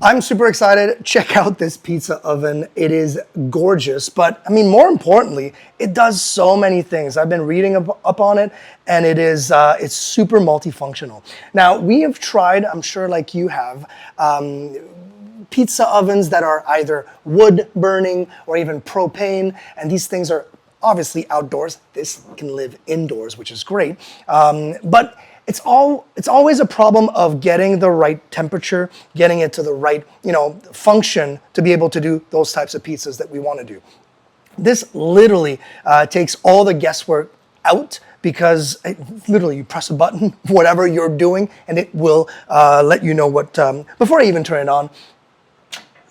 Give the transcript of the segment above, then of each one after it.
I'm super excited. Check out this pizza oven. It is gorgeous, but I mean, more importantly, it does so many things. I've been reading up on it, and it's super multifunctional. Now, we have tried, I'm sure like you have, pizza ovens that are either wood burning or even propane, and these things are obviously outdoors. This can live indoors, which is great, but it's always a problem of getting the right temperature, getting it to the right, function to be able to do those types of pizzas that we want to do. This literally takes all the guesswork out, because literally you press a button, whatever you're doing, and it will let you know what, before I even turn it on,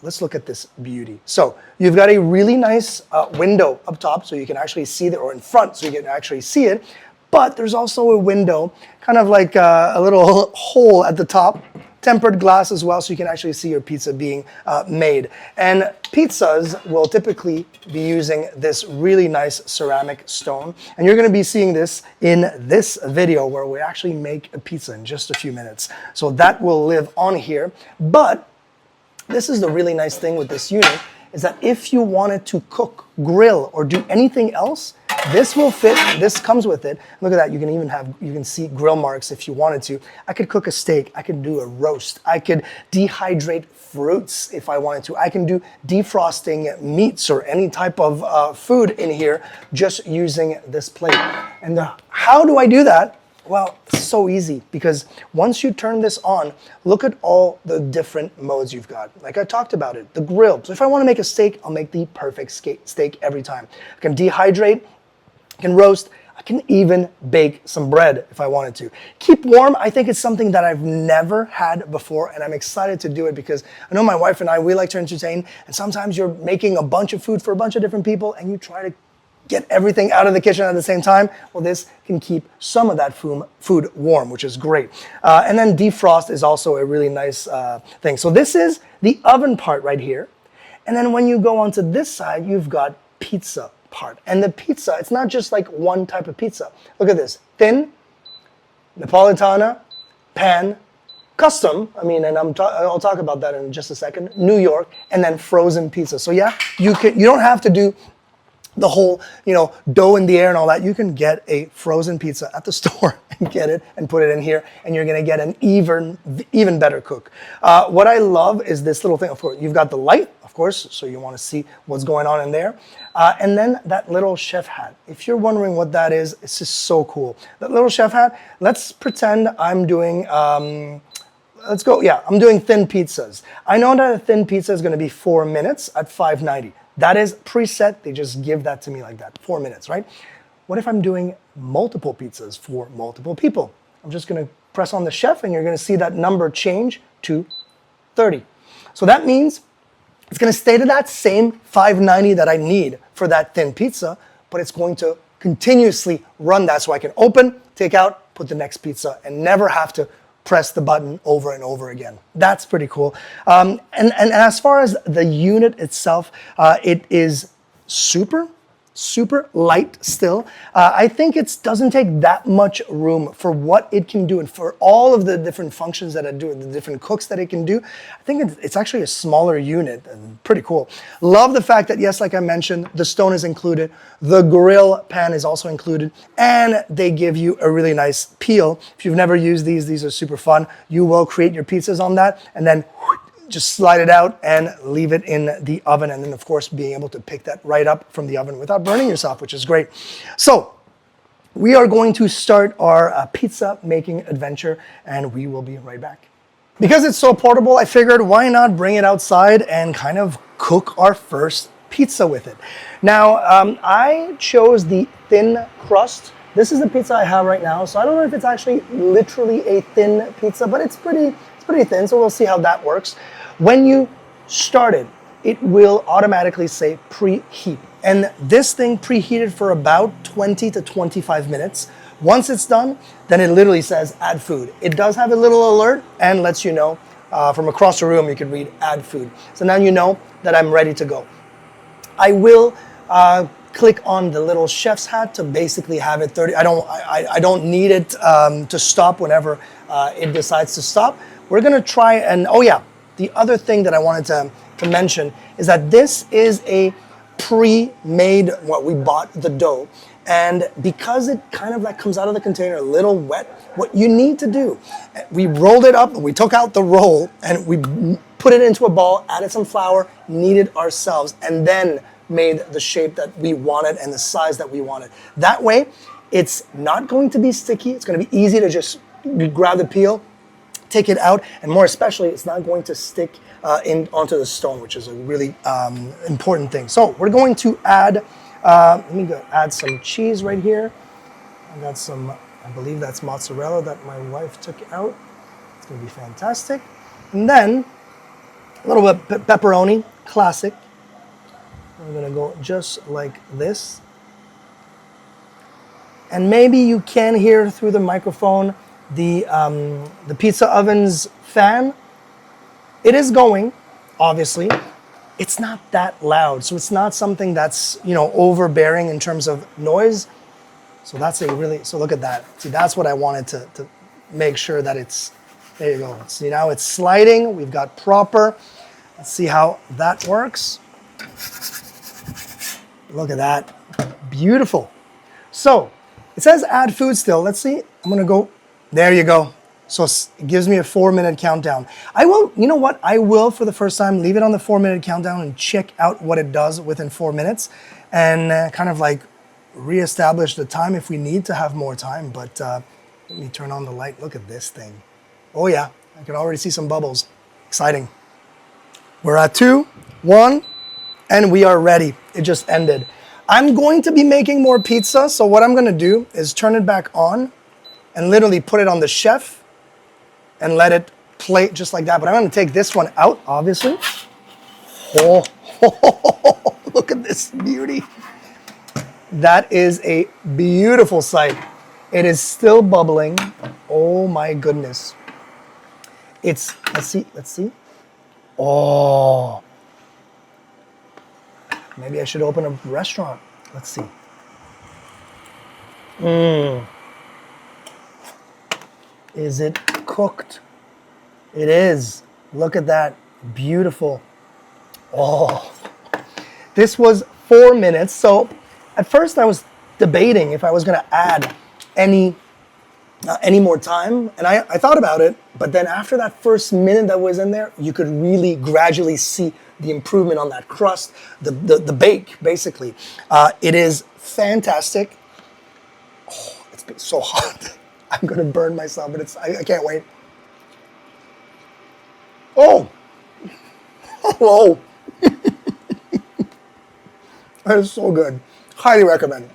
let's look at this beauty. So you've got a really nice window up top, so you can actually see it, or in front, so you can actually see it. But there's also a window, kind of like a little hole at the top, tempered glass as well, so you can actually see your pizza being made. And pizzas will typically be using this really nice ceramic stone. And you're gonna be seeing this in this video where we actually make a pizza in just a few minutes. So that will live on here. But this is the really nice thing with this unit, is that if you wanted to cook, grill, or do anything else, this will fit. This comes with it. Look at that. You can see grill marks if you wanted to. I could cook a steak. I could do a roast. I could dehydrate fruits if I wanted to. I can do defrosting meats or any type of food in here just using this plate. And how do I do that? Well, it's so easy, because once you turn this on, look at all the different modes you've got. Like I talked about it, the grill. So if I want to make a steak, I'll make the perfect steak every time. I can dehydrate, I can roast, I can even bake some bread if I wanted to. Keep warm, I think it's something that I've never had before, and I'm excited to do it because I know my wife and I, we like to entertain, and sometimes you're making a bunch of food for a bunch of different people, and you try to get everything out of the kitchen at the same time. Well, this can keep some of that food warm, which is great. And then defrost is also a really nice thing. So this is the oven part right here. And then when you go onto this side, you've got pizza part. And the pizza, it's not just like one type of pizza. Look at this, thin, Neapolitan, pan, custom, and I'll talk about that in just a second, New York, and then frozen pizza. So yeah, you don't have to do the whole, dough in the air and all that. You can get a frozen pizza at the store and get it and put it in here, and you're gonna get an even better cook. What I love is this little thing. Of course, you've got the light, of course, so you wanna see what's going on in there. And then that little chef hat. If you're wondering what that is, it's just so cool. That little chef hat, let's pretend I'm doing, I'm doing thin pizzas. I know that a thin pizza is gonna be 4 minutes at $5.90. That is preset. They just give that to me like that, 4 minutes, right? What if I'm doing multiple pizzas for multiple people? I'm just gonna press on the chef, and you're gonna see that number change to 30. So that means it's gonna stay to that same $5.90 that I need for that thin pizza, but it's going to continuously run that, so I can open, take out, put the next pizza, and never have to press the button over and over again. That's pretty cool. And as far as the unit itself, it is super light still. I think it doesn't take that much room for what it can do and for all of the different functions that it do, the different cooks that it can do. I think it's actually a smaller unit, and pretty cool. Love the fact that, yes, like I mentioned, the stone is included, the grill pan is also included, and they give you a really nice peel. If you've never used these are super fun. You will create your pizzas on that, and then just slide it out and leave it in the oven. And then, of course, being able to pick that right up from the oven without burning yourself, which is great. So we are going to start our pizza making adventure, and we will be right back. Because it's so portable, I figured why not bring it outside and kind of cook our first pizza with it. Now, I chose the thin crust. This is the pizza I have right now. So I don't know if it's actually literally a thin pizza, but it's pretty thin. So we'll see how that works. When you start it, it will automatically say preheat. And this thing preheated for about 20 to 25 minutes. Once it's done, then it literally says add food. It does have a little alert and lets you know from across the room, you can read add food. So now you know that I'm ready to go. I will click on the little chef's hat to basically have it 30. I don't need it to stop whenever it decides to stop. We're gonna try and, oh yeah, the other thing that I wanted to mention is that this is a pre-made, we bought the dough. And because it kind of like comes out of the container a little wet, what you need to do, we rolled it up, we took out the roll, and we put it into a ball, added some flour, kneaded ourselves, and then made the shape that we wanted and the size that we wanted. That way, it's not going to be sticky. It's going to be easy to just grab the peel, take it out, and more especially, it's not going to stick onto the stone, which is a really important thing. So we're going to add, let me go add some cheese right here. I got some, I believe that's mozzarella that my wife took out. It's going to be fantastic. And then a little bit pepperoni, classic. We're going to go just like this. And maybe you can hear through the microphone the pizza oven's fan. It is going, obviously. It's not that loud, so it's not something that's, overbearing in terms of noise. So that's so look at that. See, that's what I wanted to make sure that it's, there you go. See, now it's sliding. We've got proper. Let's see how that works. Look at that. Beautiful. So it says add food still. Let's see. I'm going to go. There you go. So it gives me a 4-minute countdown. I will, you know what? I will, for the first time, leave it on the 4-minute countdown and check out what it does within 4 minutes and kind of like reestablish the time if we need to have more time. But let me turn on the light. Look at this thing. Oh yeah, I can already see some bubbles. Exciting. We're at 2, 1, and we are ready. It just ended. I'm going to be making more pizza, so what I'm gonna do is turn it back on and literally put it on the chef and let it plate just like that. But I'm gonna take this one out, obviously. Oh, look at this beauty. That is a beautiful sight. It is still bubbling. Oh my goodness. Let's see. Oh. Maybe I should open a restaurant. Let's see. Is it cooked? It is. Look at that. Beautiful. Oh. This was 4 minutes. So at first I was debating if I was going to add any more time. And I thought about it. But then after that first minute that was in there, you could really gradually see the improvement on that crust, the bake, basically. It is fantastic. Oh, it's been so hot. I'm gonna burn myself, but I can't wait. Oh, oh, that is so good. Highly recommend.